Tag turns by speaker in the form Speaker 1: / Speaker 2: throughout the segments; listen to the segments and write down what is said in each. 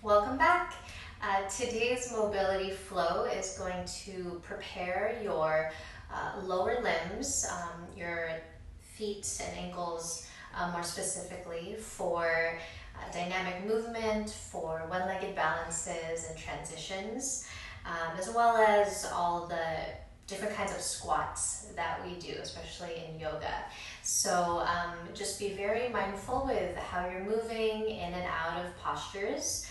Speaker 1: Welcome back. Today's mobility flow is going to prepare your lower limbs, your feet and ankles more specifically for dynamic movement, for one-legged balances and transitions, as well as all the different kinds of squats that we do, especially in yoga. So just be very mindful with how you're moving in and out of postures.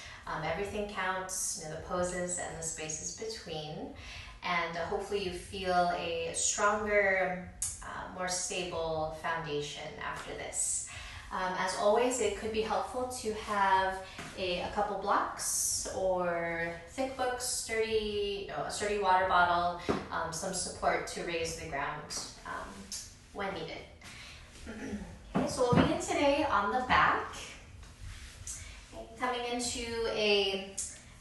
Speaker 1: Everything counts, the poses and the spaces between. And hopefully you feel a stronger, more stable foundation after this. As always, it could be helpful to have a couple blocks or thick books, a sturdy water bottle, some support to raise the ground when needed. Okay, so we'll begin today on the back. Okay, coming into a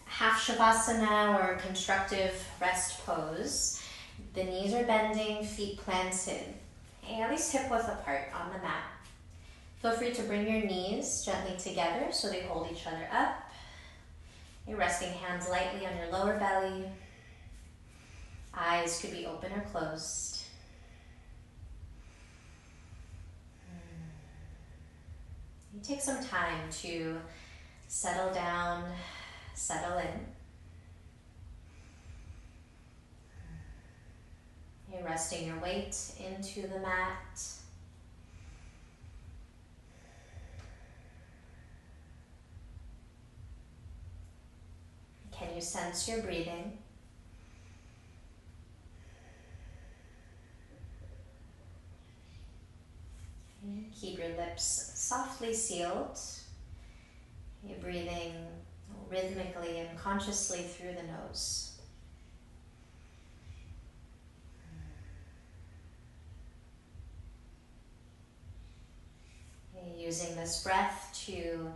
Speaker 1: half shavasana or constructive rest pose. The knees are bending, feet planted. Okay, at least hip width apart on the mat. Feel free to bring your knees gently together so they hold each other up. You're resting hands lightly on your lower belly. Eyes could be open or closed. You take some time to settle down, settle in. You're resting your weight into the mat. Can you sense your breathing? Keep your lips softly sealed. You're breathing rhythmically and consciously through the nose. You're using this breath to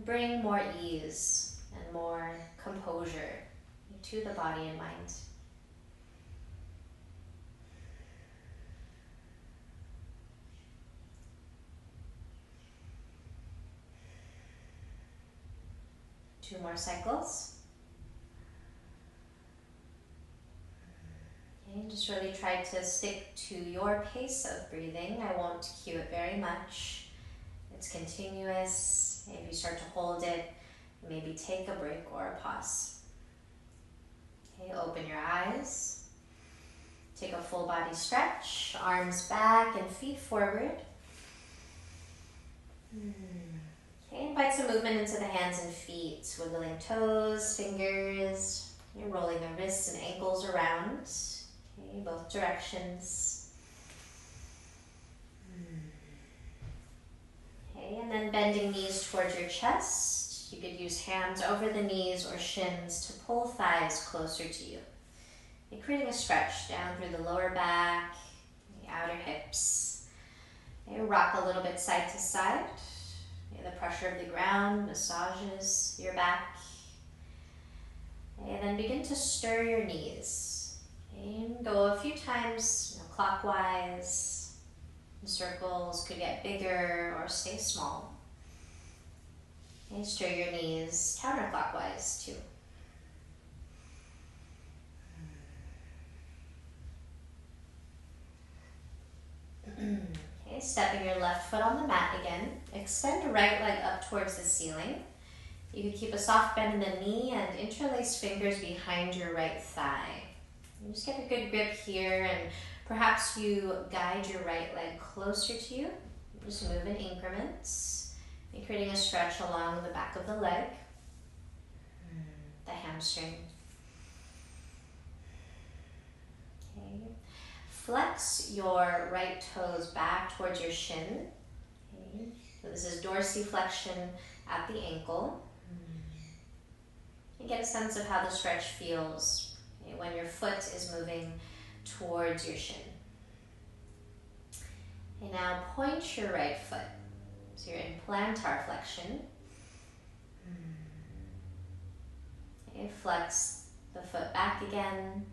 Speaker 1: bring more ease and more composure to the body and mind. Two more cycles. Okay, just really try to stick to your pace of breathing. I won't cue it very much. It's continuous. If you start to hold it, maybe take a break or a pause. Okay, open your eyes. Take a full body stretch, arms back and feet forward. Okay, invite some movement into the hands and feet, wiggling toes, fingers. You're rolling the wrists and ankles around. Okay, both directions. Okay, and then bending knees towards your chest. You could use hands over the knees or shins to pull thighs closer to you. You're creating a stretch down through the lower back, the outer hips. Okay, rock a little bit side to side. The pressure of the ground massages your back. Okay, and then begin to stir your knees. Okay, and go a few times clockwise. The circles could get bigger or stay small. Okay, stir your knees counterclockwise too. Okay, stepping your left foot on the mat again. Extend your right leg up towards the ceiling. You can keep a soft bend in the knee and interlace fingers behind your right thigh. You just get a good grip here, and perhaps you guide your right leg closer to you. Just move in increments. You're creating a stretch along the back of the leg, the hamstring. Okay. Flex your right toes back towards your shin. Okay. So this is dorsiflexion at the ankle. And get a sense of how the stretch feels when your foot is moving towards your shin. And now point your right foot. So you're in plantar flexion. Okay, flex the foot back again,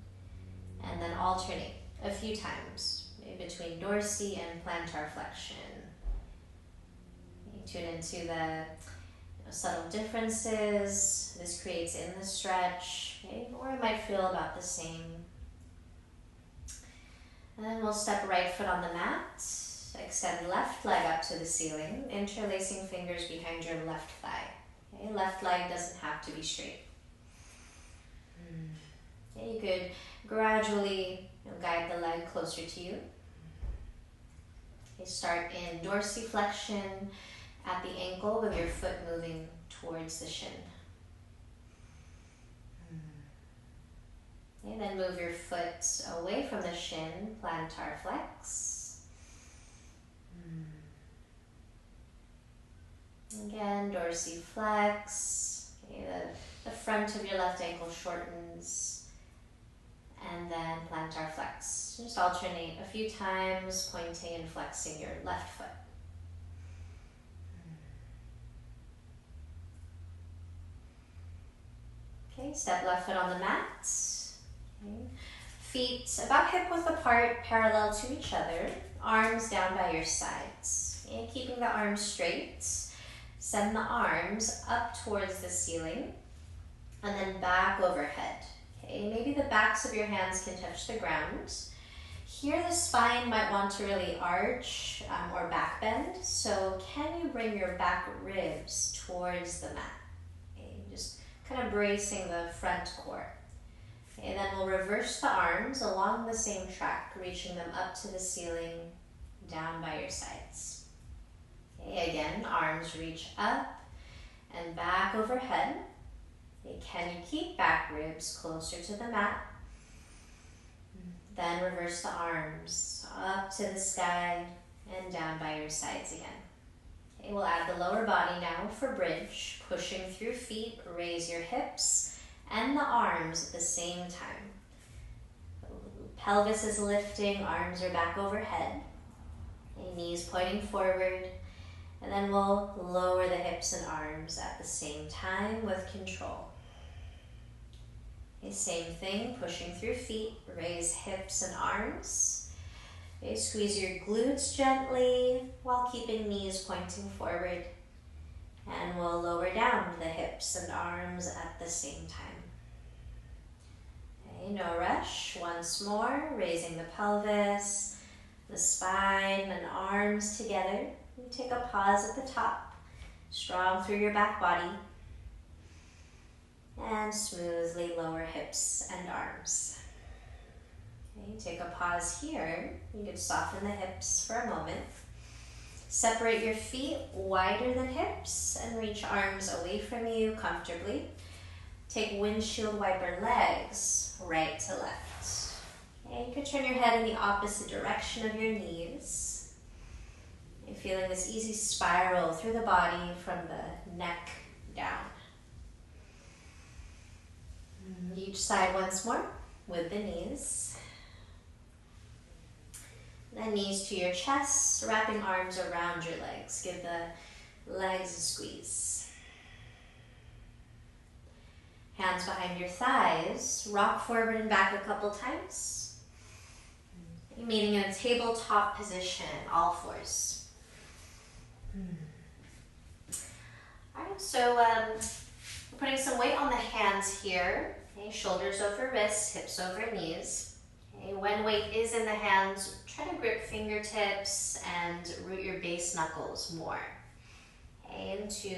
Speaker 1: and then alternate a few times between dorsi and plantar flexion. You tune into the subtle differences this creates in the stretch, okay? Or it might feel about the same. And then we'll step right foot on the mat, extend left leg up to the ceiling, interlacing fingers behind your left thigh. Okay? Left leg doesn't have to be straight. Okay, you could gradually guide the leg closer to you. Okay, start in dorsiflexion at the ankle with your foot moving towards the shin. Okay, then move your foot away from the shin, plantar flex. Again, dorsiflex. Okay, the front of your left ankle shortens. And then plantar flex. Just alternate a few times, pointing and flexing your left foot. Okay, step left foot on the mat. Okay. Feet about hip width apart, parallel to each other. Arms down by your sides. Okay, keeping the arms straight. Send the arms up towards the ceiling and then back overhead. Okay, maybe the backs of your hands can touch the ground. Here the spine might want to really arch or back bend. So can you bring your back ribs towards the mat? Okay, just kind of bracing the front core. Okay, then we'll reverse the arms along the same track, reaching them up to the ceiling, down by your sides. Okay, again, arms reach up and back overhead. Okay, can you keep back ribs closer to the mat? Then reverse the arms up to the sky and down by your sides again. Okay, we'll add the lower body now for bridge, pushing through feet, raise your hips and the arms at the same time. Pelvis is lifting, arms are back overhead. Okay, knees pointing forward. And then we'll lower the hips and arms at the same time with control. Okay, same thing, pushing through feet, raise hips and arms. Okay, squeeze your glutes gently while keeping knees pointing forward. And we'll lower down the hips and arms at the same time. Okay, no rush. Once more, raising the pelvis, the spine and arms together. You take a pause at the top, strong through your back body. And smoothly lower hips and arms. Okay, take a pause here. You can soften the hips for a moment. Separate your feet wider than hips and reach arms away from you comfortably. Take windshield wiper legs right to left. Okay, you could turn your head in the opposite direction of your knees. You're feeling this easy spiral through the body from the neck down. Each side once more with the knees. Then knees to your chest, wrapping arms around your legs. Give the legs a squeeze. Hands behind your thighs. Rock forward and back a couple times. You're meeting in a tabletop position, all fours. Alright, so we're putting some weight on the hands here. Okay, shoulders over wrists, hips over knees. Okay, when weight is in the hands, try to grip fingertips and root your base knuckles more. Okay, and to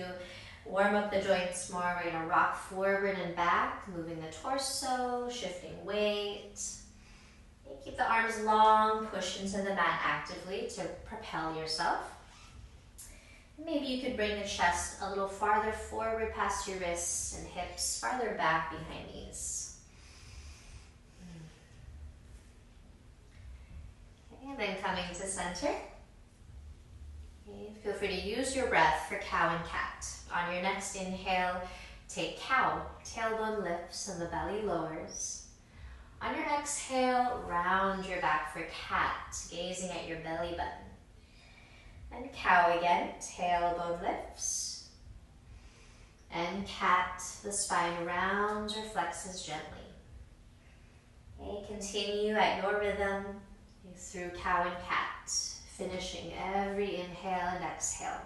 Speaker 1: warm up the joints more, we're going to rock forward and back, moving the torso, shifting weight. Okay, keep the arms long, push into the mat actively to propel yourself. Maybe you could bring the chest a little farther forward past your wrists and hips, farther back behind knees. Okay, and then coming to center. Okay, feel free to use your breath for cow and cat. On your next inhale, take cow, tailbone lifts and the belly lowers. On your exhale, round your back for cat, gazing at your belly button. And cow again, tailbone lifts. And cat, the spine rounds or flexes gently. Okay, continue at your rhythm through cow and cat, finishing every inhale and exhale.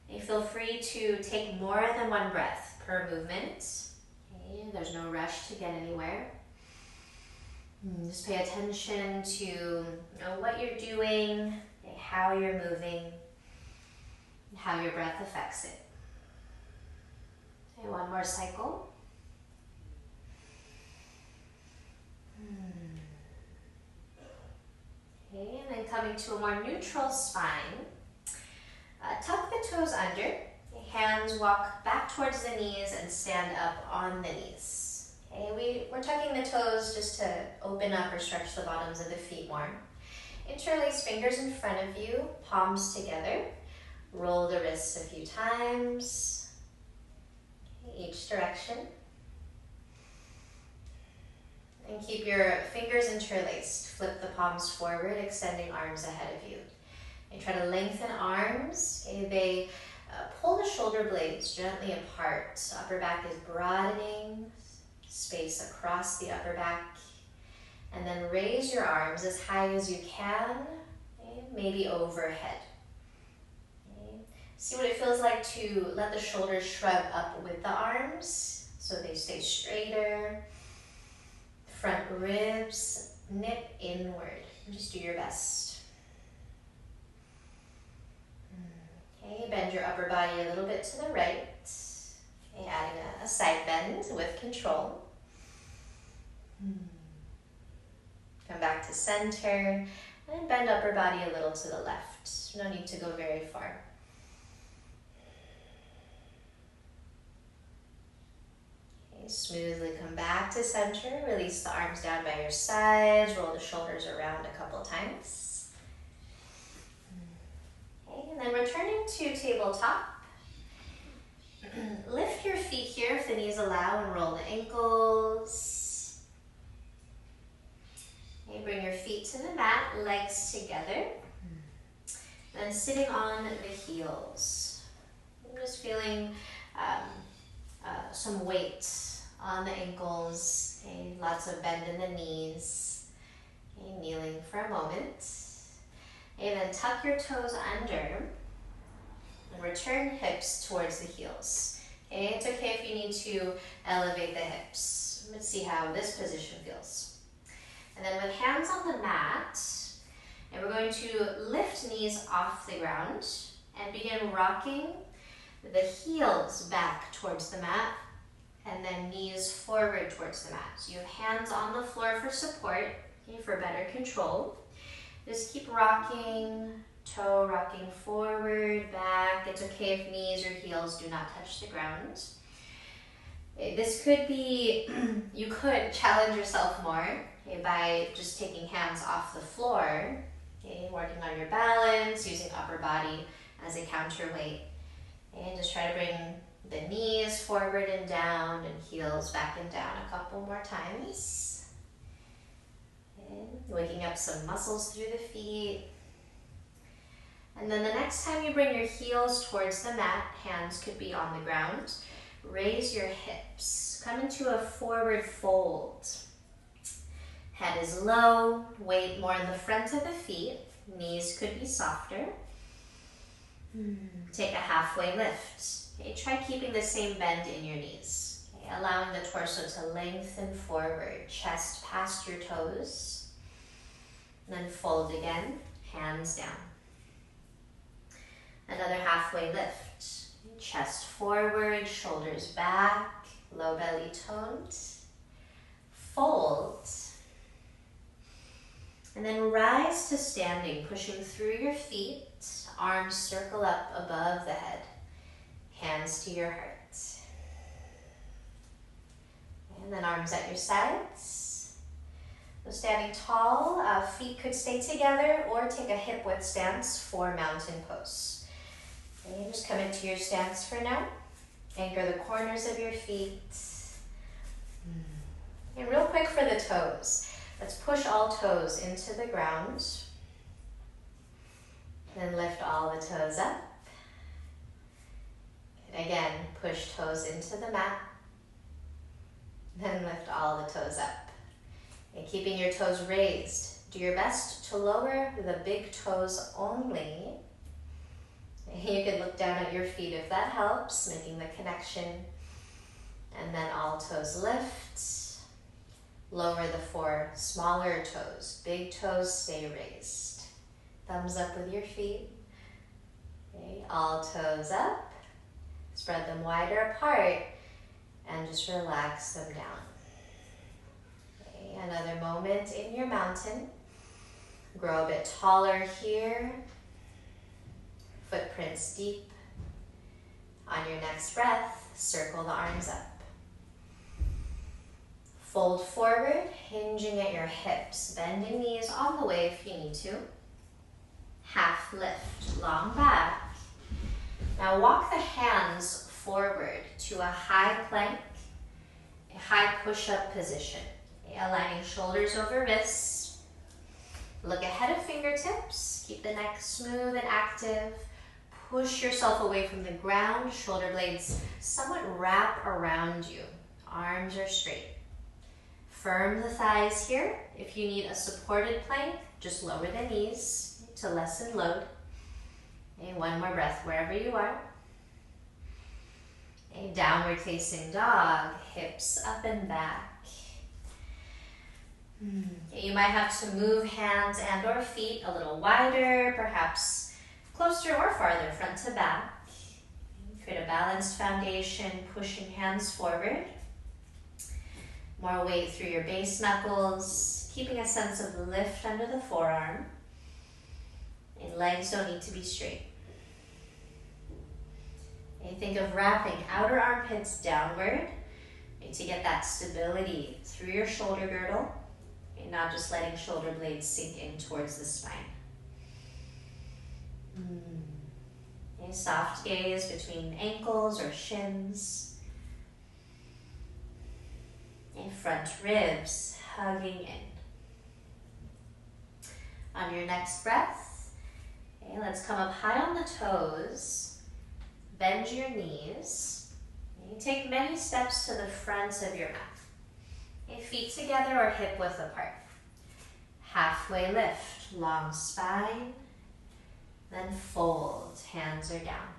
Speaker 1: You feel free to take more than one breath per movement. Okay, there's no rush to get anywhere. Just pay attention to what you're doing, how you're moving, how your breath affects it. Okay, one more cycle. Okay, and then coming to a more neutral spine. Tuck the toes under. Hands walk back towards the knees and stand up on the knees. Okay, we're tucking the toes just to open up or stretch the bottoms of the feet more. Interlace fingers in front of you, palms together. Roll the wrists a few times, each direction. And keep your fingers interlaced. Flip the palms forward, extending arms ahead of you. And try to lengthen arms. Okay, they pull the shoulder blades gently apart. So upper back is broadening, space across the upper back. And then raise your arms as high as you can, okay, maybe overhead. Okay. See what it feels like to let the shoulders shrug up with the arms so they stay straighter. Front ribs knit inward. Just do your best. Okay, bend your upper body a little bit to the right. Okay, adding a side bend with control. Come back to center and bend upper body a little to the left. No need to go very far. Okay, smoothly come back to center. Release the arms down by your sides. Roll the shoulders around a couple times. Okay, and then returning to tabletop. Lift your feet here if the knees allow and roll the ankles. Okay, bring your feet to the mat, legs together. Then sitting on the heels. I'm just feeling some weight on the ankles. Okay, lots of bend in the knees. Okay, kneeling for a moment. Okay, then tuck your toes under and return hips towards the heels. Okay, it's okay if you need to elevate the hips. Let's see how this position feels. And then with hands on the mat, and we're going to lift knees off the ground and begin rocking the heels back towards the mat and then knees forward towards the mat. So you have hands on the floor for support, okay, for better control. Just keep rocking, toe rocking forward, back. It's okay if knees or heels do not touch the ground. This could be, you could challenge yourself more, okay, by just taking hands off the floor, okay, working on your balance, using upper body as a counterweight. And just try to bring the knees forward and down and heels back and down a couple more times. And waking up some muscles through the feet. And then the next time you bring your heels towards the mat, hands could be on the ground. Raise your hips. Come into a forward fold. Head is low, weight more in the front of the feet. Knees could be softer. Take a halfway lift. Okay, try keeping the same bend in your knees. Okay, allowing the torso to lengthen forward, chest past your toes. Then fold again, hands down. Another halfway lift. Chest forward, shoulders back, low belly toned. Fold. And then rise to standing, pushing through your feet. Arms circle up above the head. Hands to your heart. And then arms at your sides. So standing tall, feet could stay together or take a hip width stance for mountain pose. Okay, just come into your stance for now. Anchor the corners of your feet. And real quick for the toes. Let's push all toes into the ground. Then lift all the toes up. And again, push toes into the mat. Then lift all the toes up. And keeping your toes raised, do your best to lower the big toes only. You can look down at your feet if that helps, making the connection. And then all toes lift. Lower the 4 smaller toes. Big toes stay raised. Thumbs up with your feet. Okay, all toes up. Spread them wider apart and just relax them down. Okay, another moment in your mountain. Grow a bit taller here. Footprints deep. On your next breath, circle the arms up. Fold forward, hinging at your hips, bending knees all the way if you need to. Half lift, long back. Now walk the hands forward to a high plank, a high push-up position. Okay, aligning shoulders over wrists. Look ahead of fingertips. Keep the neck smooth and active. Push yourself away from the ground. Shoulder blades somewhat wrap around you. Arms are straight. Firm the thighs here. If you need a supported plank, just lower the knees to lessen load. Okay, one more breath wherever you are. Okay, downward facing dog, hips up and back. Okay, you might have to move hands and or feet a little wider, perhaps closer or farther, front to back. Create a balanced foundation, pushing hands forward. More weight through your base knuckles, keeping a sense of lift under the forearm. And legs don't need to be straight. And think of wrapping outer armpits downward to get that stability through your shoulder girdle, and not just letting shoulder blades sink in towards the spine. A soft gaze between ankles or shins. And front ribs hugging in. On your next breath, okay, let's come up high on the toes. Bend your knees. You take many steps to the front of your mat. Okay, feet together or hip width apart. Halfway lift, long spine. Then fold, hands are down.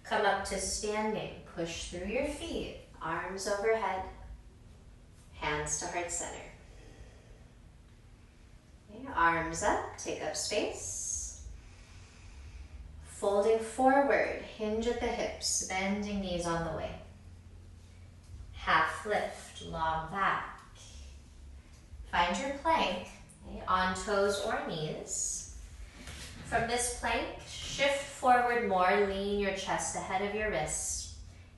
Speaker 1: Come up to standing, push through your feet, arms overhead. Hands to heart center. Okay, arms up, take up space. Folding forward, hinge at the hips, bending knees on the way. Half lift, long back. Find your plank, okay, on toes or knees. From this plank, shift forward more, lean your chest ahead of your wrists,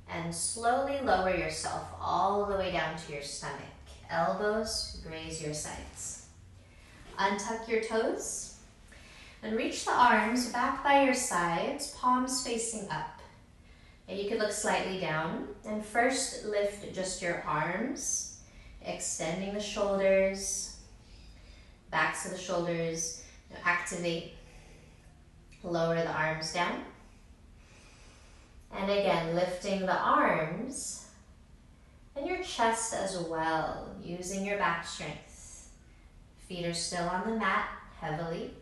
Speaker 1: and slowly lower yourself all the way down to your stomach. Elbows graze your sides. Untuck your toes and reach the arms back by your sides, palms facing up. And you can look slightly down and first lift just your arms, extending the shoulders, backs of the shoulders. Activate, lower the arms down. And again, lifting the arms and your chest as well, using your back strength. Feet are still on the mat, heavily.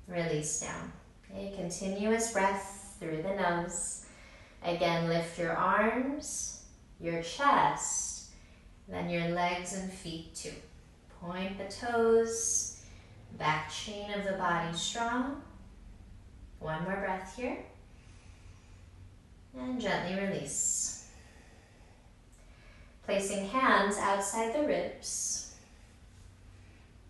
Speaker 1: Release down. Okay, continuous breath through the nose. Again, lift your arms, your chest, then your legs and feet too. Point the toes, back chain of the body strong. One more breath here. And gently release. Placing hands outside the ribs.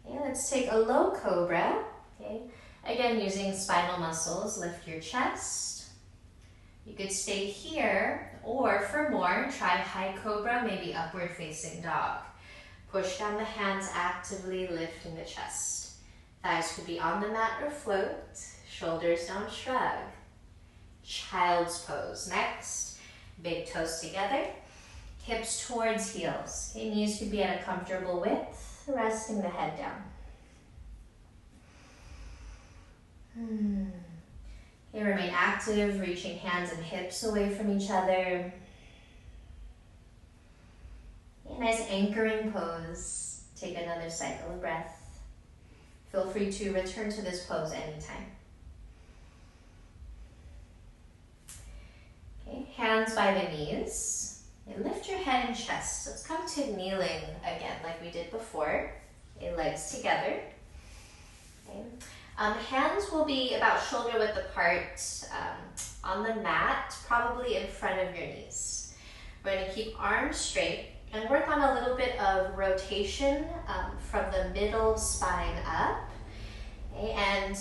Speaker 1: Okay, let's take a low cobra. Okay, again, using spinal muscles, lift your chest. You could stay here, or for more, try high cobra, maybe upward facing dog. Push down the hands, actively lifting the chest. Thighs could be on the mat or float. Shoulders don't shrug. Child's pose. Next, big toes together. Hips towards heels. Okay, knees could be at a comfortable width, resting the head down. Okay, remain active, reaching hands and hips away from each other. Okay, nice anchoring pose. Take another cycle of breath. Feel free to return to this pose anytime. Okay, hands by the knees. And lift your head and chest. Let's come to kneeling again like we did before. Okay, legs together. Okay. Hands will be about shoulder width apart on the mat, probably in front of your knees. We're going to keep arms straight and work on a little bit of rotation from the middle spine up. Okay, and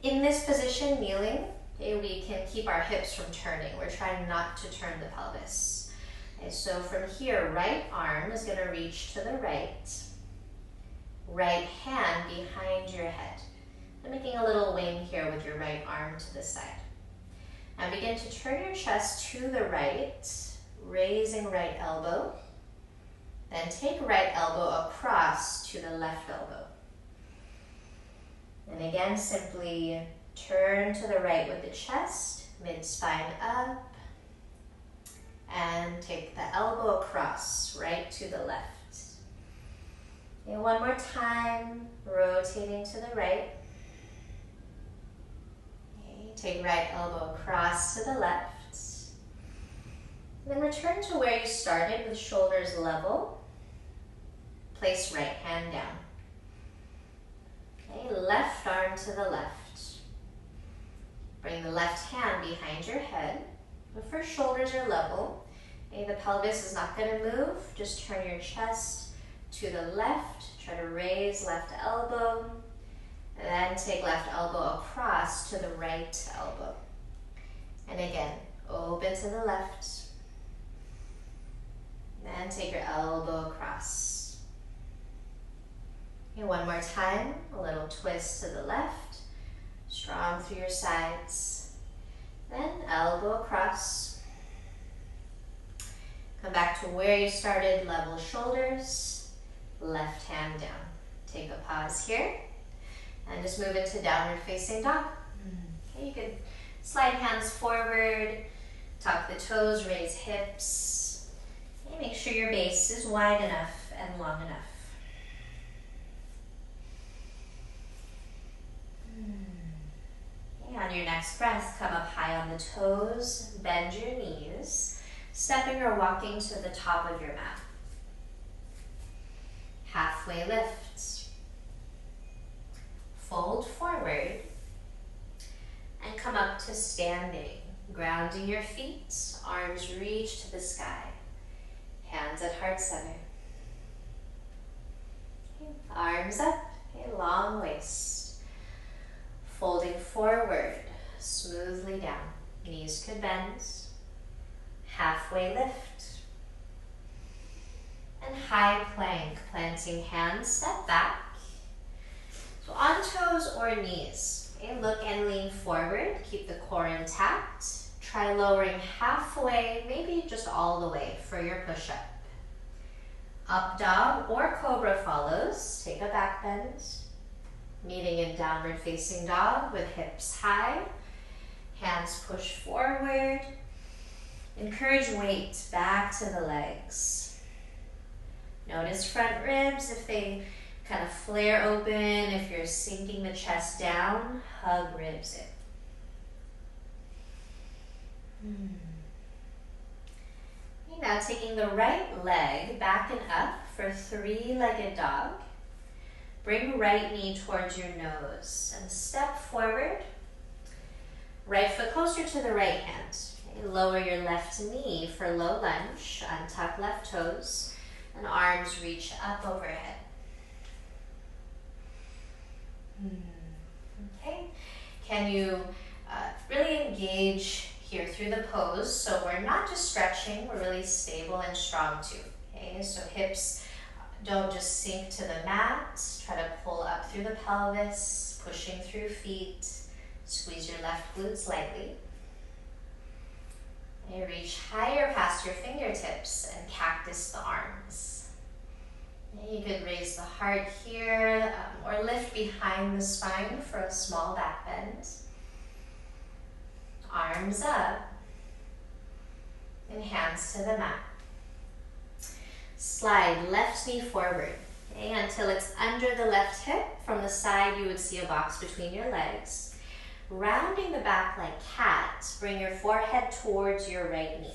Speaker 1: in this position, kneeling, okay, we can keep our hips from turning. We're trying not to turn the pelvis. Okay, so from here, right arm is going to reach to the right. Right hand behind your head. I'm making a little wing here with your right arm to the side. Now begin to turn your chest to the right, raising right elbow. Then take right elbow across to the left elbow. And again, simply turn to the right with the chest, mid-spine up, and take the elbow across, right to the left. Okay, one more time, rotating to the right. Okay, take right elbow across to the left. Then return to where you started with shoulders level. Place right hand down. Okay, left arm to the left. Bring the left hand behind your head. But first, shoulders are level. Okay, the pelvis is not going to move. Just turn your chest to the left. Try to raise left elbow. And then take left elbow across to the right elbow. And again, open to the left. Then take your elbow across. Okay, one more time, a little twist to the left, strong through your sides. Then elbow across. Come back to where you started, level shoulders, left hand down. Take a pause here, and just move into downward facing dog. Okay, you can slide hands forward, tuck the toes, raise hips. Okay, make sure your base is wide enough and long enough. Okay, on your next breath, come up high on the toes, bend your knees, stepping or walking to the top of your mat. Halfway lift. Fold forward and come up to standing, grounding your feet, arms reach to the sky, hands at heart center. Okay, arms up, okay, long waist. Folding forward, smoothly down. Knees could bend. Halfway lift. And high plank, planting hands, step back. So on toes or knees. Okay, look and lean forward. Keep the core intact. Try lowering halfway, maybe just all the way for your push-up. Up dog or cobra follows. Take a back bend. Meeting in downward facing dog with hips high. Hands push forward. Encourage weight back to the legs. Notice front ribs if they kind of flare open. If you're sinking the chest down, hug ribs in. Okay, now taking the right leg back and up for three-legged dog. Bring right knee towards your nose and step forward. Right foot closer to the right hand. Okay, lower your left knee for low lunge. Untuck left toes and arms reach up overhead. Okay, can you really engage here through the pose? So we're not just stretching, we're really stable and strong too. Okay, so hips don't just sink to the mat. Try to pull up through the pelvis, pushing through feet. Squeeze your left glutes lightly. And reach higher past your fingertips and cactus the arms. And you could raise the heart here or lift behind the spine for a small back bend. Arms up and hands to the mat. Slide left knee forward, okay, until it's under the left hip. From the side, you would see a box between your legs. rounding the back like cat, bring your forehead towards your right knee.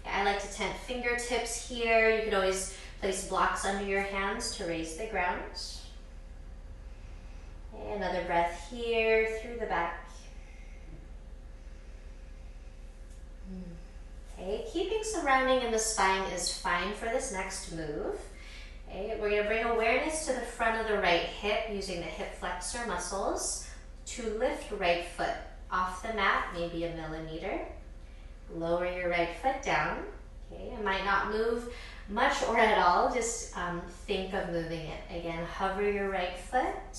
Speaker 1: I like to tent fingertips here. You could always place blocks under your hands to raise the ground. Another breath here through the back. Okay, keeping some rounding in the spine is fine for this next move. Okay, we're going to bring awareness to the front of the right hip using the hip flexor muscles to lift right foot off the mat, maybe a millimeter. Lower your right foot down. Okay, it might not move much or at all, just think of moving it. Again, hover your right foot.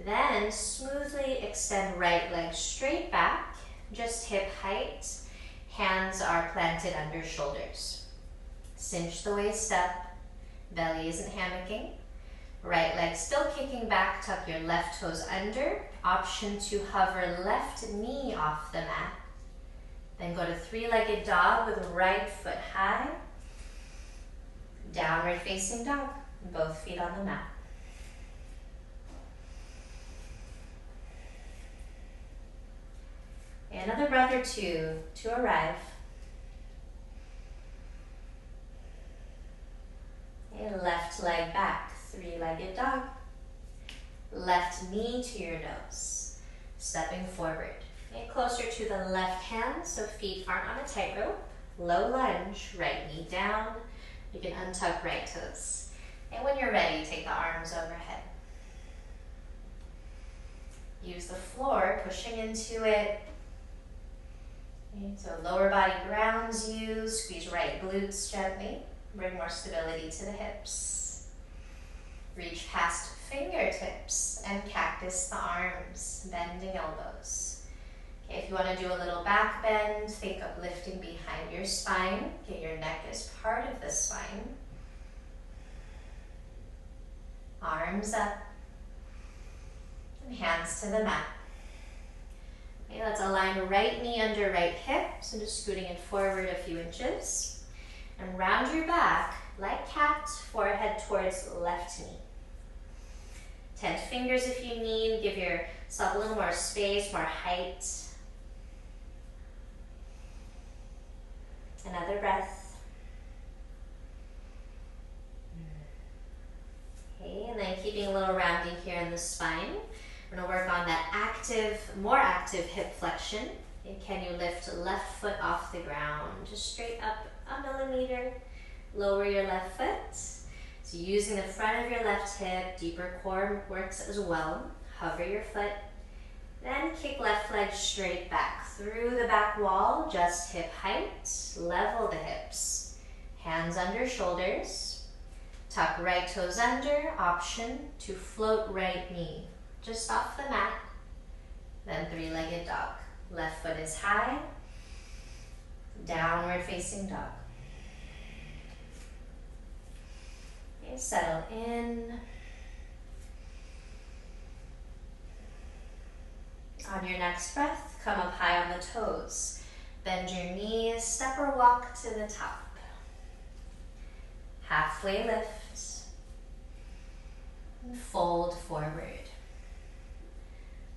Speaker 1: Then smoothly extend right leg straight back, just hip height. Hands are planted under shoulders. Cinch the waist up, belly isn't hammocking. Right leg still kicking back, tuck your left toes under. Option to hover left knee off the mat. Then go to three-legged dog with right foot high. Downward facing dog, both feet on the mat. Another breath or two to arrive. And left leg back, three-legged dog. Left knee to your nose, stepping forward. And closer to the left hand, so feet aren't on a tightrope. Low lunge, right knee down. You can untuck right toes. And when you're ready, take the arms overhead. Use the floor, pushing into it. Okay, so lower body grounds you, squeeze right glutes gently. Bring more stability to the hips. Reach past fingertips and cactus the arms, bending elbows. Okay, if you want to do a little back bend, think of lifting behind your spine. Okay, your neck is part of the spine. Arms up. And hands to the mat. Okay, let's align right knee under right hip. So just scooting it forward a few inches. And round your back like cat, forehead towards left knee. Tent fingers if you need. Give yourself a little more space, more height. Another breath. Okay, and then keeping a little rounding here in the spine. We're going to work on that active, more active hip flexion. And can you lift left foot off the ground? Just straight up a millimeter. Lower your left foot. So using the front of your left hip, deeper core works as well. Hover your foot. Then kick left leg straight back through the back wall, just hip height. Level the hips. Hands under shoulders. Tuck right toes under. Option to float right knee just off the mat. Then three-legged dog. Left foot is high. Downward facing dog. Okay, settle in. On your next breath, come up high on the toes. Bend your knees, step or walk to the top. Halfway lift. And fold forward.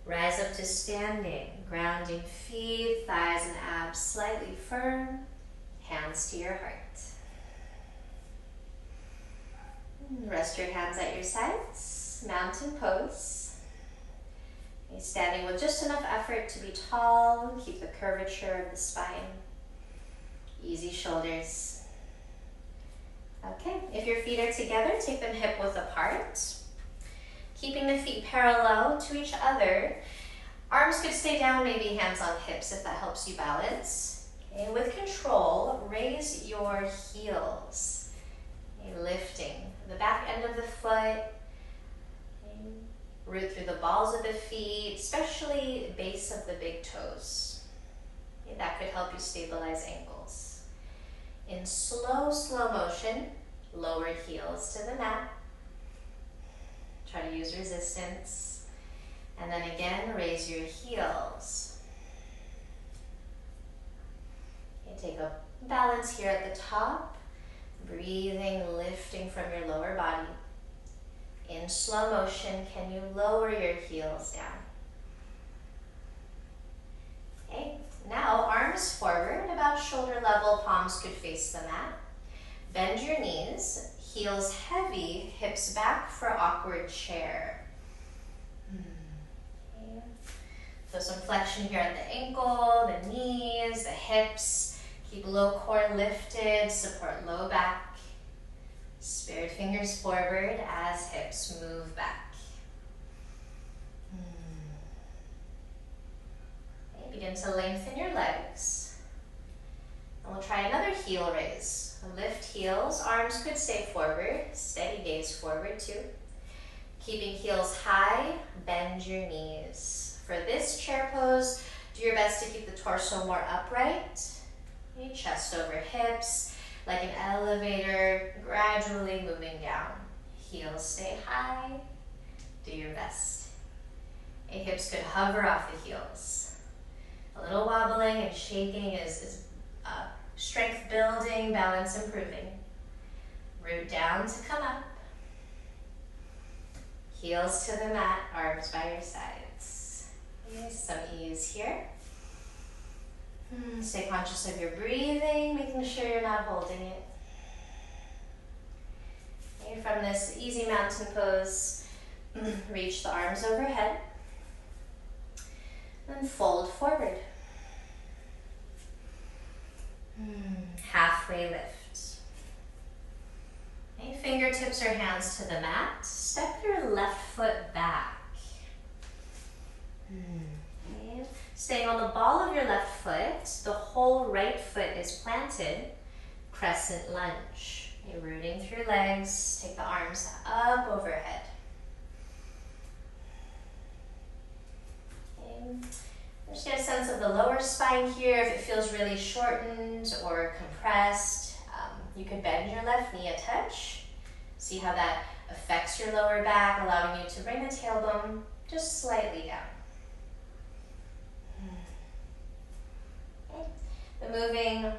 Speaker 1: Rise up to standing, grounding feet, thighs and abs slightly firm, hands to your heart. Rest your hands at your sides, mountain pose. Okay, standing with just enough effort to be tall, keep the curvature of the spine. Easy shoulders. Okay, if your feet are together, take them hip width apart. Keeping the feet parallel to each other. Arms could stay down, maybe hands on hips if that helps you balance. Okay, with control, raise your heels. Okay, lifting the back end of the foot. Okay, root through the balls of the feet, especially base of the big toes. Okay, that could help you stabilize ankles. In slow motion, lower heels to the mat. Try to use resistance. And then again, raise your heels. Okay, take a balance here at the top. Breathing, lifting from your lower body. In slow motion, can you lower your heels down? Okay, now arms forward, about shoulder level, palms could face the mat. Bend your knees, heels heavy, hips back for awkward chair. Okay. So some flexion here at the ankle, the knees, the hips. Keep low core lifted, support low back. Spirit fingers forward as hips move back. Okay, begin to lengthen your legs. And we'll try another heel raise. Lift heels, arms could stay forward, steady gaze forward too. Keeping heels high, bend your knees. For this chair pose, do your best to keep the torso more upright. Okay, chest over hips, like an elevator, gradually moving down. Heels stay high, do your best. Okay, hips could hover off the heels. A little wobbling and shaking is strength building, balance improving. Root down to come up. Heels to the mat, arms by your sides. Okay, some ease here. Stay conscious of your breathing, making sure you're not holding it. Okay, from this easy mountain pose, reach the arms overhead. Then fold forward. Halfway lift. Okay, fingertips or hands to the mat. Step your left foot back. Okay. Staying on the ball of your left foot, the whole right foot is planted. Crescent lunge. Okay, rooting through legs. Take the arms up overhead. Okay. Just get a sense of the lower spine here. If it feels really shortened or compressed, you could bend your left knee a touch. See how that affects your lower back, allowing you to bring the tailbone just slightly down. Okay. But moving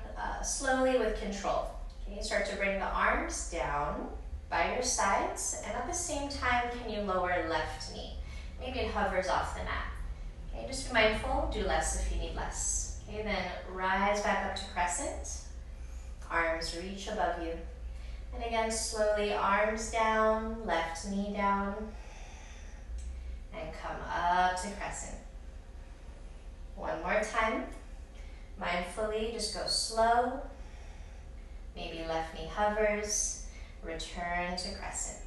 Speaker 1: slowly with control. Okay, start to bring the arms down by your sides, and at the same time, can you lower left knee? Maybe it hovers off the mat. Okay, just be mindful, do less if you need less. Okay, then rise back up to crescent. Arms reach above you. And again, slowly arms down, left knee down. And come up to crescent. One more time. Mindfully, just go slow. Maybe left knee hovers. Return to crescent.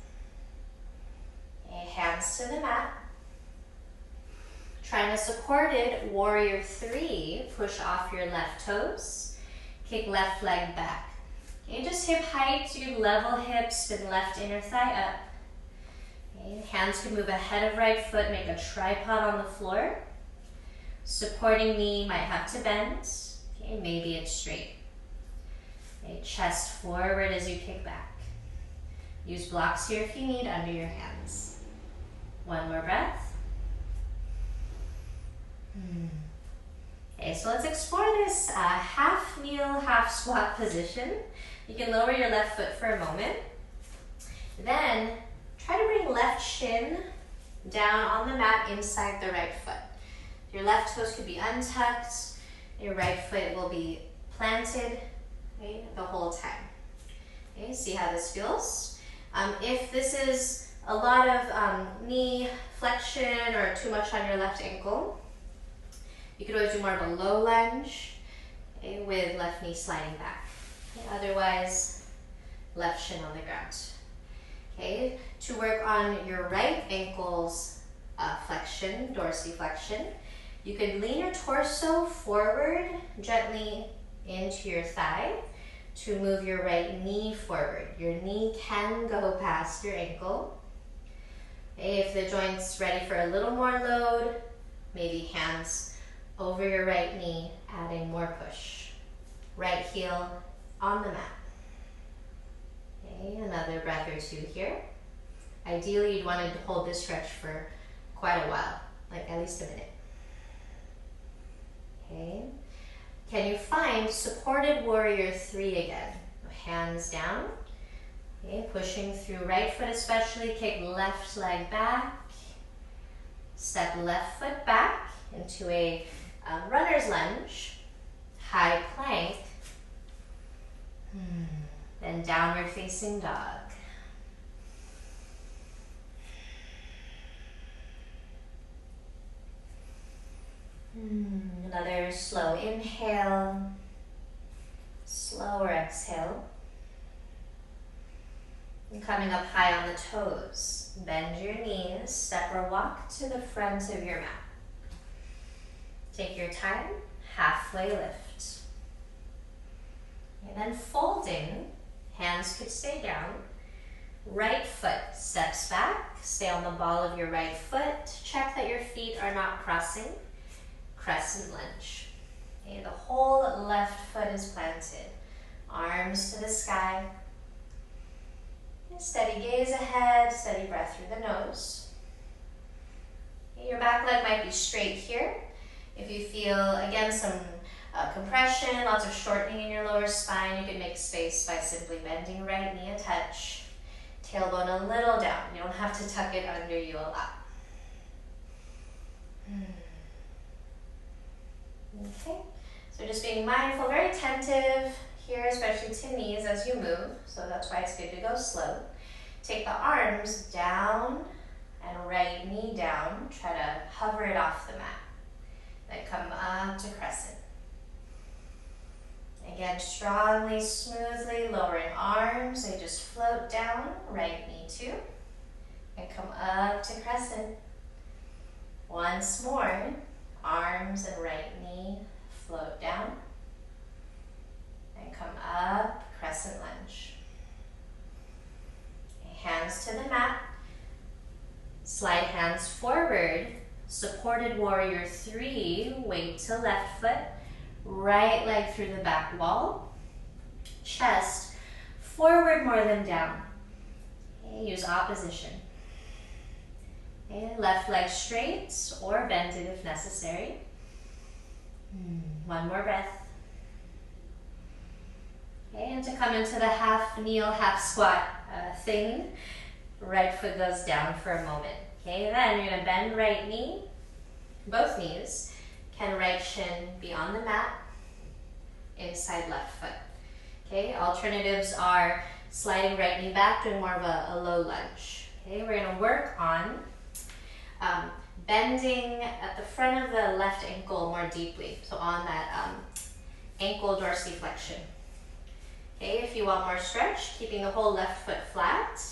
Speaker 1: Okay, hands to the mat. Trying a supported warrior 3, push off your left toes, kick left leg back. Okay, just hip height, you level hips, spin left inner thigh up. Okay, hands can move ahead of right foot, make a tripod on the floor. Supporting knee might have to bend, okay, maybe it's straight. Okay, chest forward as you kick back. Use blocks here if you need under your hands. One more breath. Okay, so let's explore this half kneel, half squat position. You can lower your left foot for a moment. Then try to bring left shin down on the mat inside the right foot. Your left toes could be untucked. Your right foot will be planted, okay, the whole time. Okay, see how this feels. If this is a lot of knee flexion or too much on your left ankle, you could always do more of a low lunge, okay, with left knee sliding back. Okay, otherwise, left shin on the ground. Okay, to work on your right ankle's flexion, dorsiflexion, you could lean your torso forward gently into your thigh to move your right knee forward. Your knee can go past your ankle. Okay, if the joint's ready for a little more load, maybe hands over your right knee, adding more push. Right heel on the mat. Okay, another breath or two here. Ideally, you'd want to hold this stretch for quite a while, like at least a minute. Okay, can you find supported warrior 3 again? Hands down. Okay, pushing through right foot especially, kick left leg back. Step left foot back into a Runner's lunge, high plank, then downward facing dog. Another slow inhale, slower exhale. And coming up high on the toes, bend your knees, step or walk to the front of your mat. Take your time, halfway lift. And then folding, hands could stay down. Right foot steps back, stay on the ball of your right foot. Check that your feet are not crossing. Crescent lunge. Okay, the whole left foot is planted. Arms to the sky. Steady gaze ahead, steady breath through the nose. Okay, your back leg might be straight here. If you feel, again, some compression, lots of shortening in your lower spine, you can make space by simply bending right knee a touch. Tailbone a little down. You don't have to tuck it under you a lot. Okay, so just being mindful, very attentive here, especially to knees as you move. So that's why it's good to go slow. Take the arms down and right knee down. Try to hover it off the mat. Then come up to crescent. Again, strongly, smoothly lowering arms. They just float down, right knee two. And come up to crescent. Once more, arms and right knee float down. And come up, crescent lunge. Hands to the mat. Slide hands forward. Supported warrior three, weight to left foot. Right leg through the back wall. Chest forward more than down. Okay, use opposition. Okay, left leg straight or bend it if necessary. One more breath. Okay, and to come into the half kneel, half squat thing, right foot goes down for a moment. Okay, then you're gonna bend right knee, both knees. Can right shin be on the mat, inside left foot. Okay, alternatives are sliding right knee back, doing more of a low lunge. Okay, we're gonna work on bending at the front of the left ankle more deeply. So on that ankle dorsiflexion. Okay, if you want more stretch, keeping the whole left foot flat.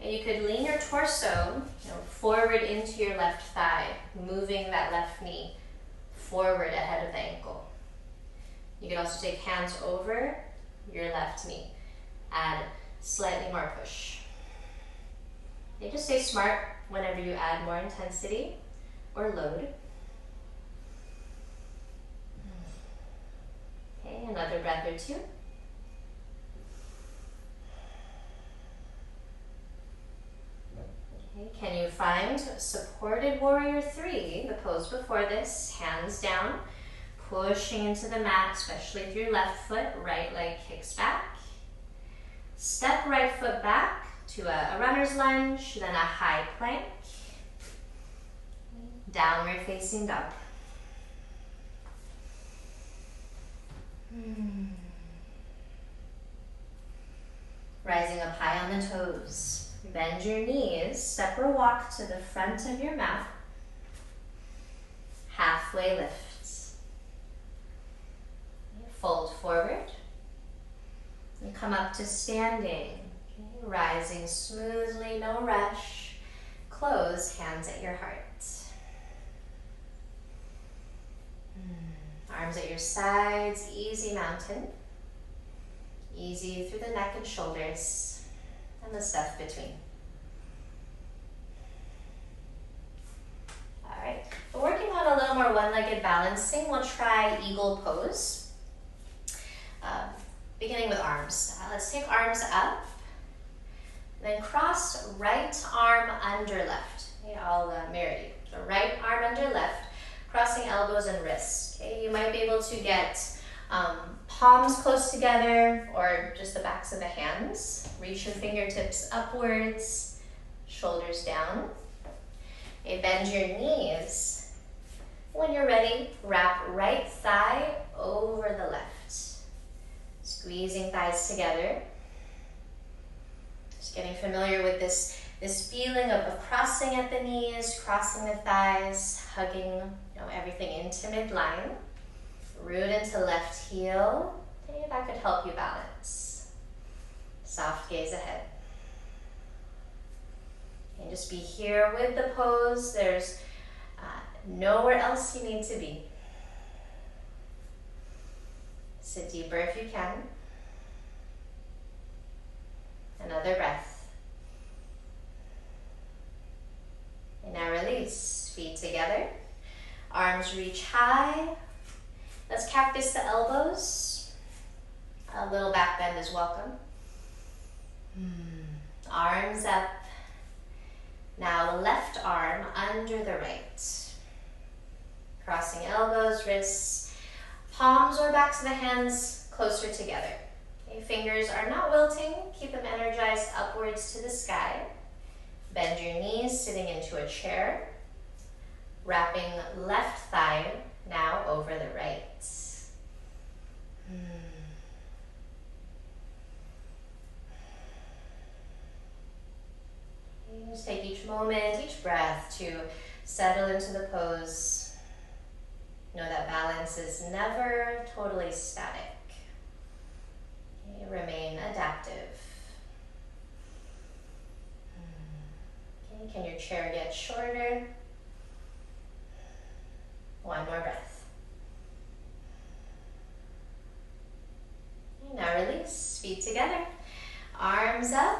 Speaker 1: And you could lean your torso forward into your left thigh, moving that left knee forward ahead of the ankle. You can also take hands over your left knee. Add slightly more push. Okay, just stay smart whenever you add more intensity or load. Okay, another breath or two. Okay, can you find supported warrior three, the pose before this, hands down, pushing into the mat, especially with your left foot, right leg kicks back. Step right foot back to a runner's lunge, then a high plank. Downward facing dog. Rising up high on the toes. Bend your knees, step or walk to the front of your mat. Halfway lift. Fold forward. And come up to standing. Okay. Rising smoothly, no rush. Close, hands at your heart. Arms at your sides, easy mountain. Easy through the neck and shoulders. And the stuff between. All right, we're working on a little more one-legged balancing. We'll try eagle pose. Beginning with arms. Let's take arms up. Then cross right arm under left. Okay, I'll mirror you. So right arm under left, crossing elbows and wrists. Okay, you might be able to get palms close together or just the backs of the hands. Reach your fingertips upwards, shoulders down. Okay, bend your knees. When you're ready, wrap right thigh over the left. Squeezing thighs together. Just getting familiar with this feeling of crossing at the knees, crossing the thighs, hugging everything into midline. Root into left heel. Okay, that could help you balance. Soft gaze ahead. And just be here with the pose. There's nowhere else you need to be. Sit deeper if you can. Another breath. And now release. Feet together. Arms reach high. Let's cactus the elbows. A little back bend is welcome. Arms up. Now left arm under the right. Crossing elbows, wrists, palms or backs of the hands closer together. Okay, fingers are not wilting. Keep them energized upwards to the sky. Bend your knees, sitting into a chair. Wrapping left thigh now over the right. Just take each moment, each breath to settle into the pose. Know that balance is never totally static. Okay, remain adaptive. Okay, can your chair get shorter? One more breath. Okay, now release, feet together, arms up.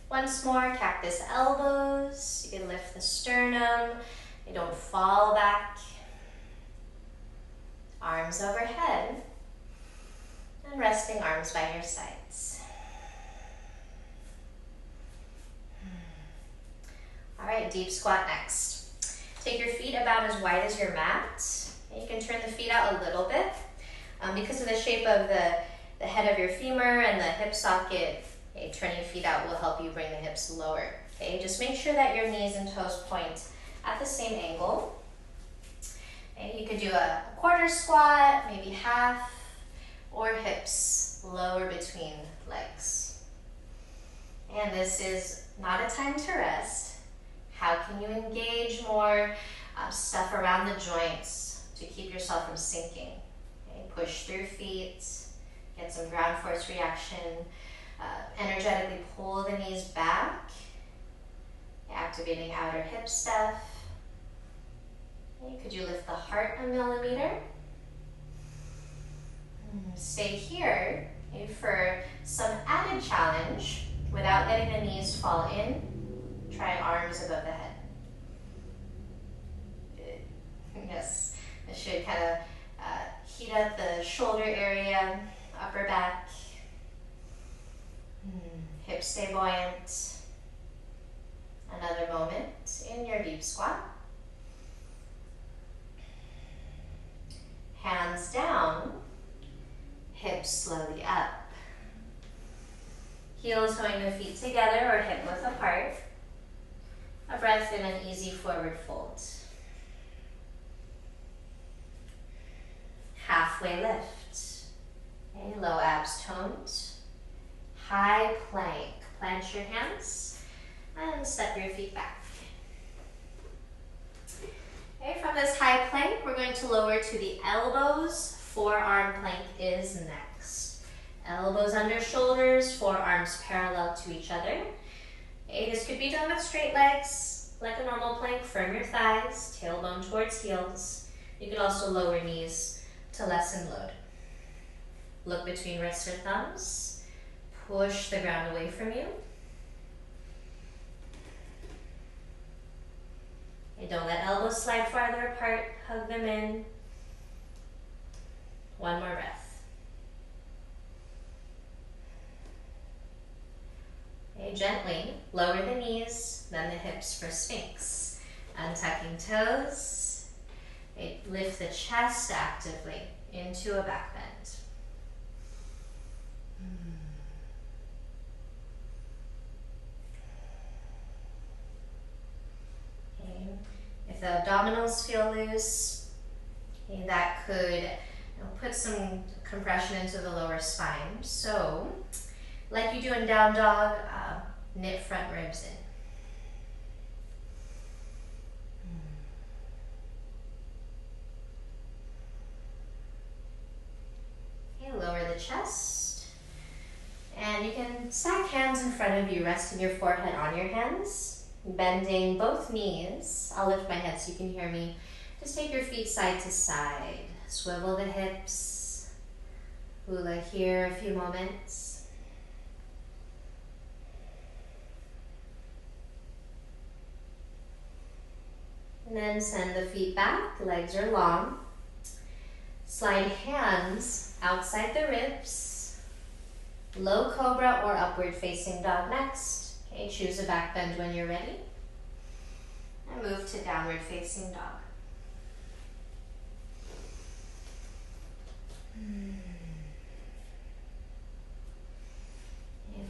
Speaker 1: Once more, cactus elbows. You can lift the sternum. They don't fall back. Arms overhead. And resting arms by your sides. All right, deep squat next. Take your feet about as wide as your mat. And you can turn the feet out a little bit. Because of the shape of the head of your femur and the hip socket, okay, turning your feet out will help you bring the hips lower. Okay, just make sure that your knees and toes point at the same angle. Okay, you could do a quarter squat, maybe half, or hips lower between legs. And this is not a time to rest. How can you engage more stuff around the joints to keep yourself from sinking? Okay, push through feet, get some ground force reaction. Energetically pull the knees back, activating outer hip stuff. Okay, could you lift the heart a millimeter? Stay here, okay, for some added challenge without letting the knees fall in. Try arms above the head. Good. Yes, this should kind of heat up the shoulder area, upper back. Hips stay buoyant. Another moment in your deep squat. Hands down, hips slowly up. Heels holding the feet together or hip width apart. A breath in an easy forward fold. Halfway lift. Okay, low abs toned. High plank. Plant your hands and step your feet back. Okay, from this high plank, we're going to lower to the elbows. Forearm plank is next. Elbows under shoulders, forearms parallel to each other. Okay, this could be done with straight legs, like a normal plank. Firm your thighs, tailbone towards heels. You could also lower knees to lessen load. Look between wrists or thumbs. Push the ground away from you. Okay, don't let elbows slide farther apart. Hug them in. One more breath. Okay, gently lower the knees, then the hips for Sphinx. Untucking toes. Okay, lift the chest actively into a back bend. If the abdominals feel loose, okay, that could put some compression into the lower spine. So, like you do in down dog, knit front ribs in. Lower the chest, and you can stack hands in front of you, resting your forehead on your hands, bending both knees. I'll lift my head so you can hear me. Just take your feet side to side, swivel the hips, hula here a few moments. And then send the feet back, legs are long. Slide hands outside the ribs, low cobra or upward facing dog next. Okay, choose a back bend when you're ready. And move to downward facing dog. And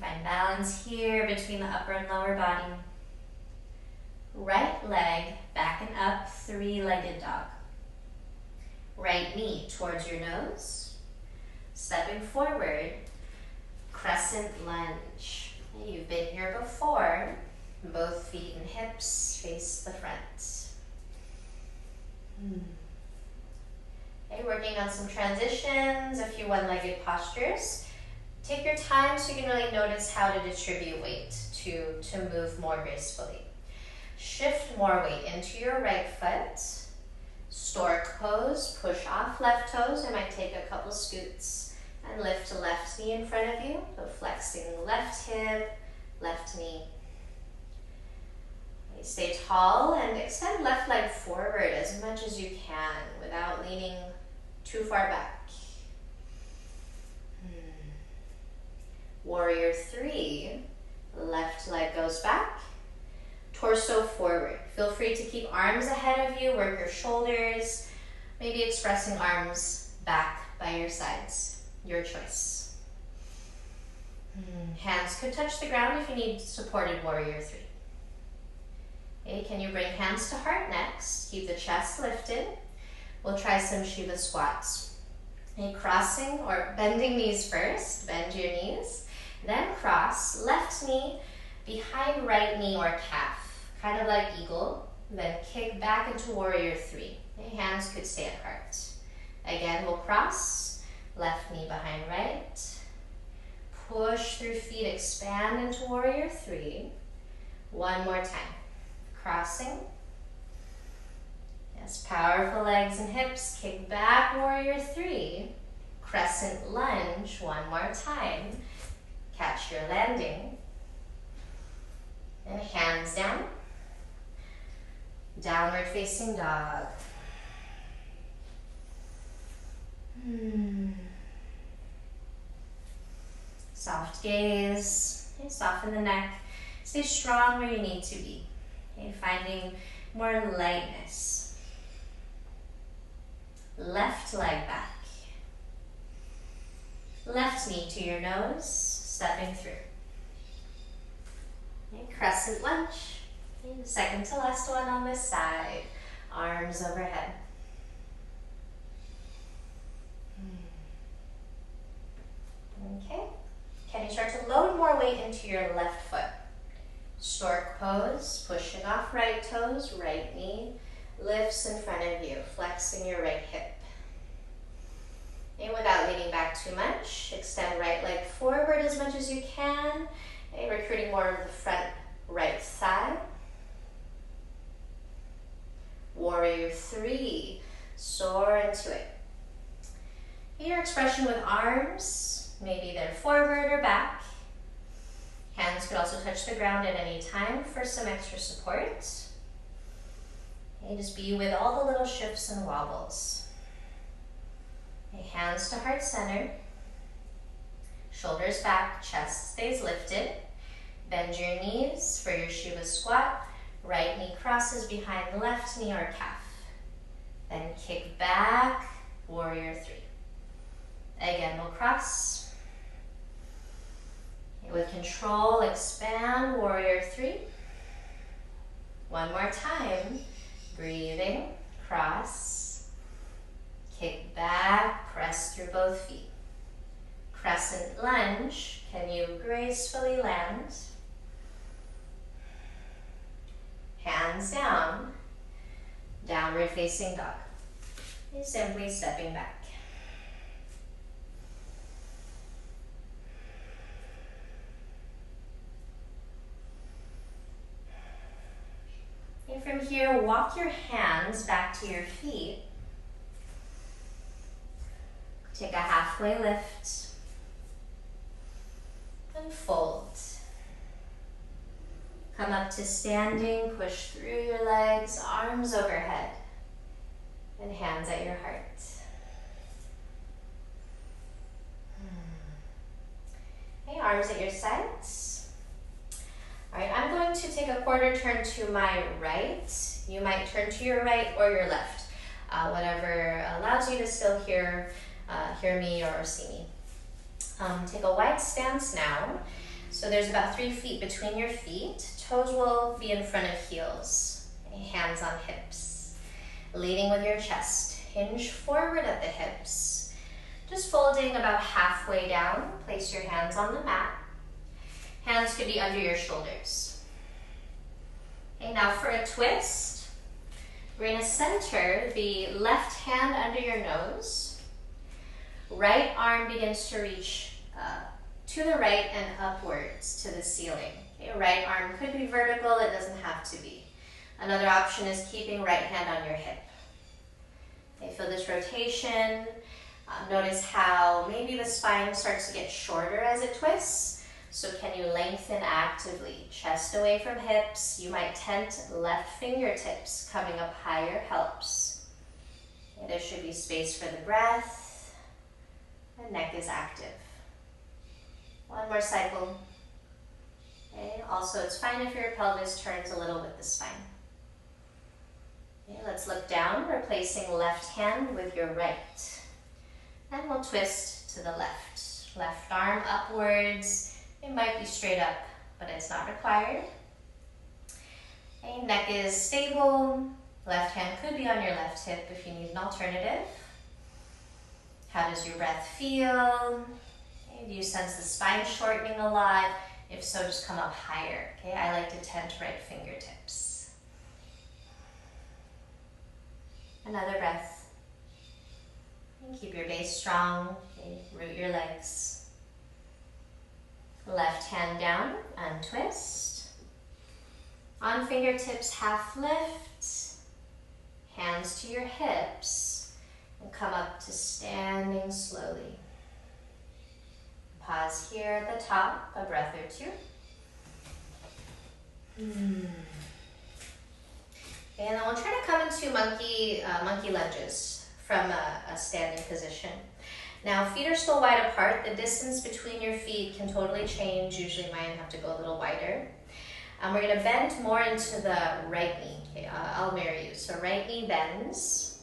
Speaker 1: find balance here between the upper and lower body. Right leg back and up, three-legged dog. Right knee towards your nose, stepping forward, crescent lunge. You've been here before. Both feet and hips face the front. Okay, working on some transitions, a few one-legged postures. Take your time so you can really notice how to distribute weight to move more gracefully. Shift more weight into your right foot. Stork pose, push off left toes. I might take a couple scoots and lift the left knee in front of you. So flexing left hip, left knee. Stay tall and extend left leg forward as much as you can without leaning too far back. Warrior 3, left leg goes back. Torso forward. Feel free to keep arms ahead of you, work your shoulders, maybe expressing arms back by your sides. Your choice. Hands could touch the ground if you need supported warrior 3. Okay, can you bring hands to heart next? Keep the chest lifted. We'll try some Shiva squats. Okay, crossing or bending knees first. Bend your knees. Then cross left knee behind right knee or calf. Kind of like eagle, then kick back into warrior 3. Okay, hands could stay at heart. Again, we'll cross, left knee behind right. Push through feet, expand into warrior 3. One more time. Crossing. Yes, powerful legs and hips. Kick back, warrior 3. Crescent lunge, one more time. Catch your landing. And hands down. Downward facing dog. Soft gaze. Okay, soften the neck. Stay strong where you need to be. Okay, finding more lightness. Left leg back. Left knee to your nose, stepping through. Okay, crescent lunge. Okay, the second to last one on this side. Arms overhead. Okay. Can you start to load more weight into your left foot? Stork pose, pushing off right toes, right knee lifts in front of you, flexing your right hip. And without leaning back too much, extend right leg forward as much as you can. Okay, recruiting more of the front right thigh. Warrior 3, soar into it. Your expression with arms, maybe they're forward or back. Hands could also touch the ground at any time for some extra support. Okay, just be with all the little shifts and wobbles. Okay, hands to heart center. Shoulders back, chest stays lifted. Bend your knees for your Shiva squat. Right knee crosses behind the left knee or calf. Then kick back, warrior 3. Again, we'll cross. Okay, with control, expand, warrior 3. One more time. Breathing, cross, kick back, press through both feet. Crescent lunge, can you gracefully land? Hands down, downward facing dog. You're simply stepping back. And from here, walk your hands back to your feet. Take a halfway lift and fold. Come up to standing, push through your legs, arms overhead, and hands at your heart. Okay, arms at your sides. All right, I'm going to take a quarter turn to my right. You might turn to your right or your left, whatever allows you to still hear me or see me. Take a wide stance now. So there's about 3 feet between your feet. Toes will be in front of heels. Okay, hands on hips. Leading with your chest. Hinge forward at the hips. Just folding about halfway down. Place your hands on the mat. Hands could be under your shoulders. Okay, now for a twist, we're going to center the left hand under your nose. Right arm begins to reach to the right and upwards to the ceiling. Okay, right arm could be vertical, it doesn't have to be. Another option is keeping right hand on your hip. Okay, feel this rotation. Notice how maybe the spine starts to get shorter as it twists. So can you lengthen actively? Chest away from hips. You might tent left fingertips. Coming up higher helps. Okay, there should be space for the breath. The neck is active. One more cycle. Okay, also it's fine if your pelvis turns a little with the spine. Okay, let's look down, replacing left hand with your right. Then we'll twist to the left. Left arm upwards. It might be straight up, but it's not required. Okay, neck is stable. Left hand could be on your left hip if you need an alternative. How does your breath feel? Okay, do you sense the spine shortening a lot? If so, just come up higher. Okay, I like to tent right fingertips. Another breath. And keep your base strong. Okay, root your legs. Left hand down, untwist. On fingertips, half lift. Hands to your hips. And come up to standing slowly. Pause here at the top, a breath or two. And then we'll try to come into monkey lunges from a standing position. Now, feet are still wide apart. The distance between your feet can totally change. Usually mine have to go a little wider. We're going to bend more into the right knee. Okay, I'll mirror you. So right knee bends.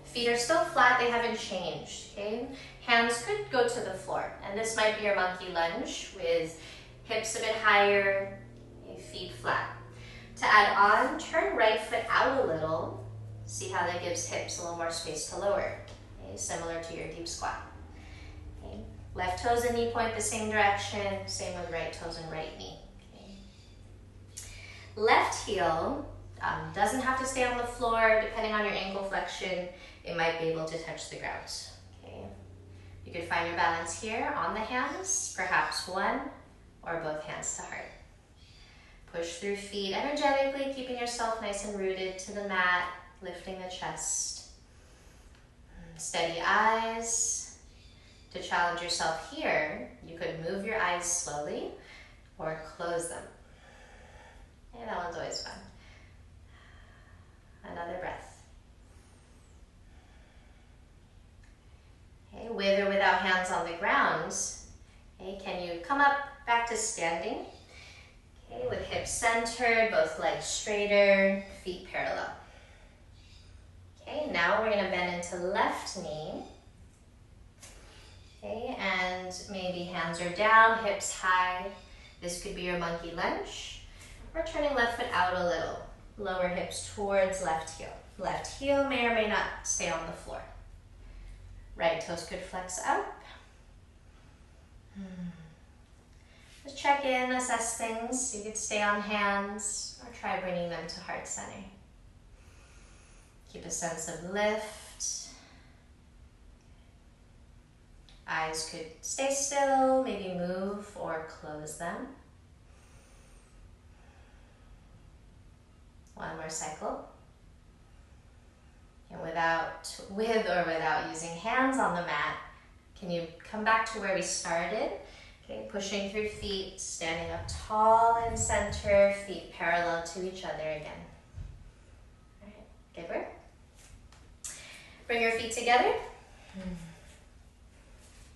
Speaker 1: Feet are still flat. They haven't changed. Okay? Hands could go to the floor. And this might be your monkey lunge with hips a bit higher, okay, feet flat. To add on, turn right foot out a little. See how that gives hips a little more space to lower. Okay, similar to your deep squat. Okay. Left toes and knee point the same direction. Same with right toes and right knee. Okay. Left heel doesn't have to stay on the floor. Depending on your ankle flexion, it might be able to touch the ground. Okay. You could find your balance here on the hands, perhaps one or both hands to heart. Push through feet energetically, keeping yourself nice and rooted to the mat, lifting the chest. Steady eyes. To challenge yourself here, you could move your eyes slowly or close them. Okay, that one's always fun. Another breath. Okay, with or without hands on the ground, okay, can you come up back to standing? Okay, with hips centered, both legs straighter, feet parallel. Okay, now we're going to bend into left knee. Okay, and maybe hands are down, hips high. This could be your monkey lunge. Or turning left foot out a little. Lower hips towards left heel. Left heel may or may not stay on the floor. Right toes could flex out. Just check in, assess things. You could stay on hands or try bringing them to heart center. Keep a sense of lift. Eyes could stay still, maybe move or close them. One more cycle. And with or without using hands on the mat, can you come back to where we started? Okay, pushing through feet, standing up tall in center, feet parallel to each other again. All right, good work. Bring your feet together.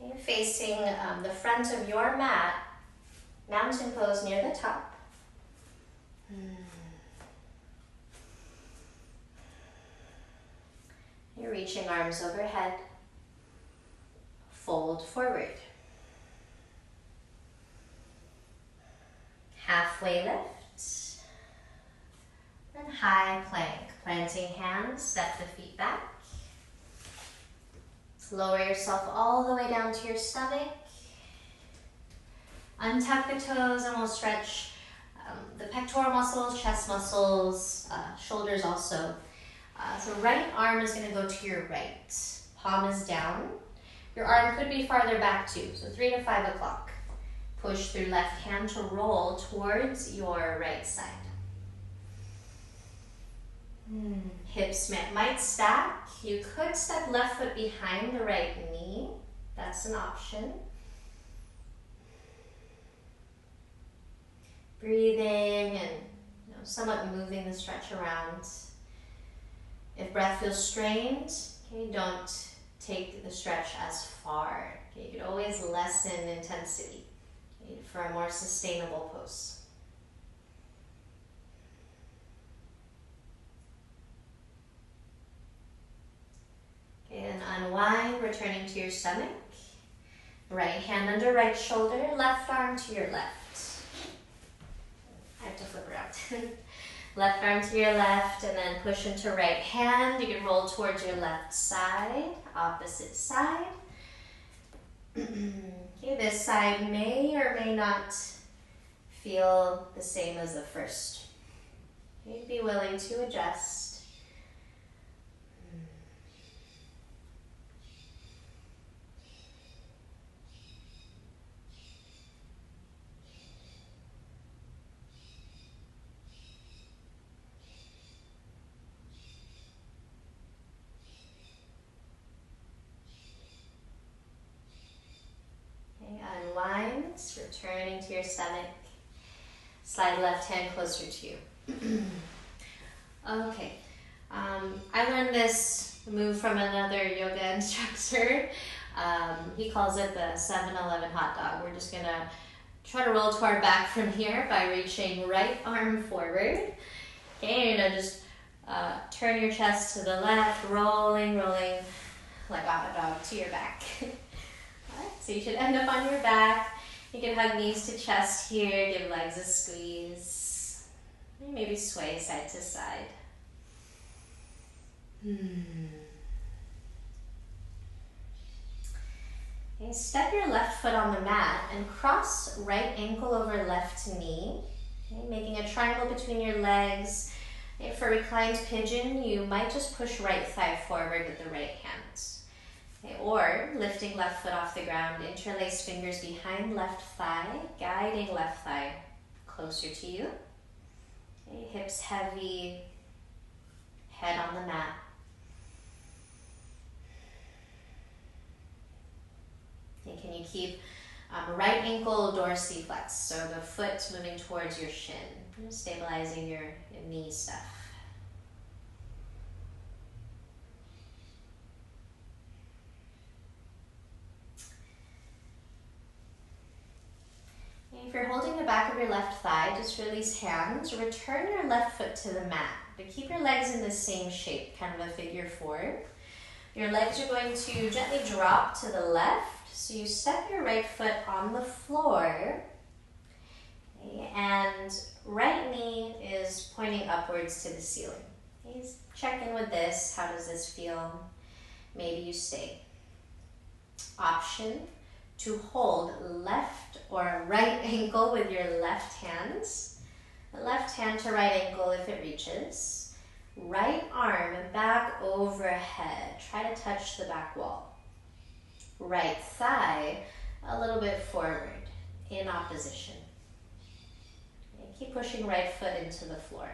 Speaker 1: Okay, facing the front of your mat, mountain pose near the top. You're reaching arms overhead. Fold forward. Halfway lift. Then high plank. Planting hands, step the feet back. Lower yourself all the way down to your stomach. Untuck the toes and we'll stretch the pectoral muscles, chest muscles, shoulders also. So right arm is going to go to your right. Palm is down. Your arm could be farther back too, so 3 to 5 o'clock. Push through left hand to roll towards your right side. Hips might stack. You could step left foot behind the right knee. That's an option. Breathing and somewhat moving the stretch around. If breath feels strained, okay, don't take the stretch as far. Okay, you could always lessen intensity, okay, for a more sustainable pose. Okay, and unwind, returning to your stomach. Right hand under right shoulder, left arm to your left. I have to flip around. Left arm to your left and then push into right hand. You can roll towards your left side, opposite side. Okay, this side may or may not feel the same as the first. Okay, be willing to adjust. Unwind, returning to your stomach. Slide left hand closer to you. Okay, I learned this move from another yoga instructor. He calls it the 7-Eleven hot dog. We're just gonna try to roll to our back from here by reaching right arm forward. Okay, you're gonna just turn your chest to the left, rolling like a hot dog to your back. So you should end up on your back. You can hug knees to chest here, give legs a squeeze. Maybe sway side to side. Okay, step your left foot on the mat and cross right ankle over left knee. Okay, making a triangle between your legs. Okay, for reclined pigeon, you might just push right thigh forward with the right hand. Okay, or lifting left foot off the ground, interlace fingers behind left thigh, guiding left thigh closer to you. Okay, hips heavy, head on the mat. Okay, can you keep right ankle dorsiflex, so the foot moving towards your shin, stabilizing your knee stuff. If you're holding the back of your left thigh, just release hands. Return your left foot to the mat, but keep your legs in the same shape, kind of a figure 4. Your legs are going to gently drop to the left, so you step your right foot on the floor. Okay, and right knee is pointing upwards to the ceiling. Okay, check in with this. How does this feel? Maybe you stay. Option to hold left or right ankle with your left hand. The left hand to right ankle if it reaches. Right arm back overhead. Try to touch the back wall. Right thigh a little bit forward in opposition. Okay, keep pushing right foot into the floor.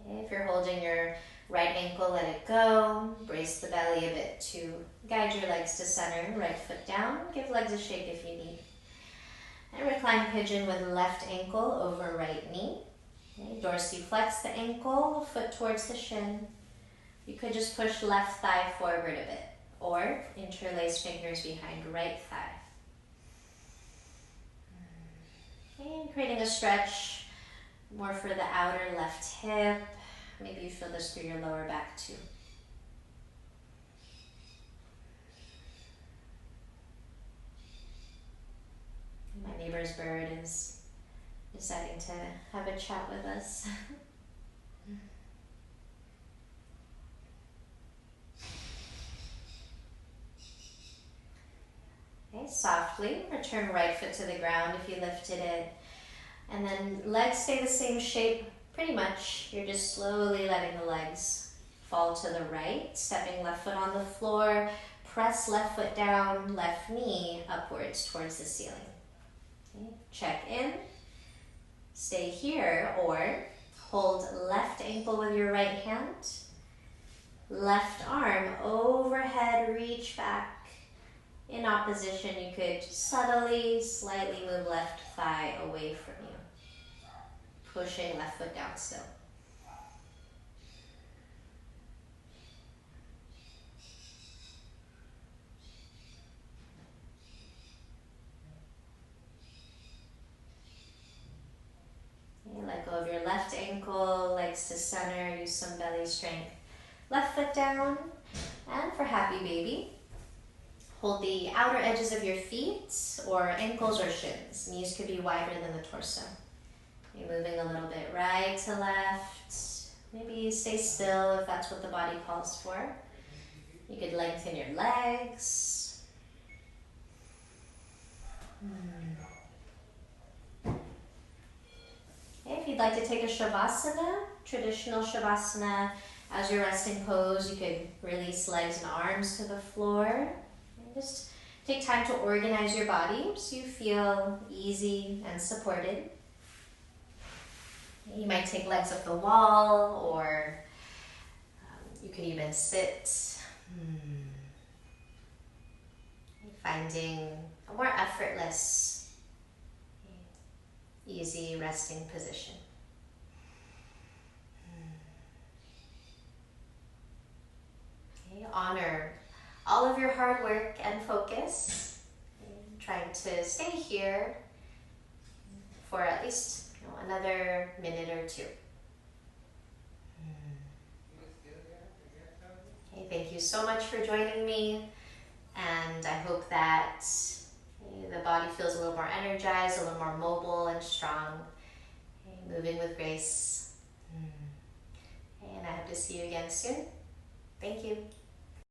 Speaker 1: Okay, if you're holding your right ankle, let it go. Brace the belly a bit to guide your legs to center. Right foot down. Give legs a shake if you need. And recline pigeon with left ankle over right knee. Okay, dorsiflex the ankle, foot towards the shin. You could just push left thigh forward a bit, or interlace fingers behind right thigh. Okay, and creating a stretch more for the outer left hip. Maybe you feel this through your lower back too. My neighbor's bird is deciding to have a chat with us. Okay, softly return right foot to the ground if you lifted it. And then legs stay the same shape pretty much. You're just slowly letting the legs fall to the right, stepping left foot on the floor, press left foot down, left knee upwards towards the ceiling. Okay, check in, stay here, or hold left ankle with your right hand, left arm overhead, reach back. In opposition, you could subtly, slightly move left thigh away from you. Pushing left foot down still. Okay, let go of your left ankle, legs to center, use some belly strength. Left foot down, and for happy baby, hold the outer edges of your feet or ankles or shins. Knees could be wider than the torso. You're moving a little bit right to left. Maybe stay still if that's what the body calls for. You could lengthen your legs. Okay, if you'd like to take a Shavasana, traditional Shavasana, as your resting pose, you could release legs and arms to the floor. And just take time to organize your body so you feel easy and supported. You might take legs up the wall, or you could even sit. Finding a more effortless, easy resting position. Okay, honor all of your hard work and focus. Trying to stay here for at least another minute or two. Okay, thank you so much for joining me, and I hope that the body feels a little more energized, a little more mobile and strong, moving with grace. And I hope to see you again soon. Thank you.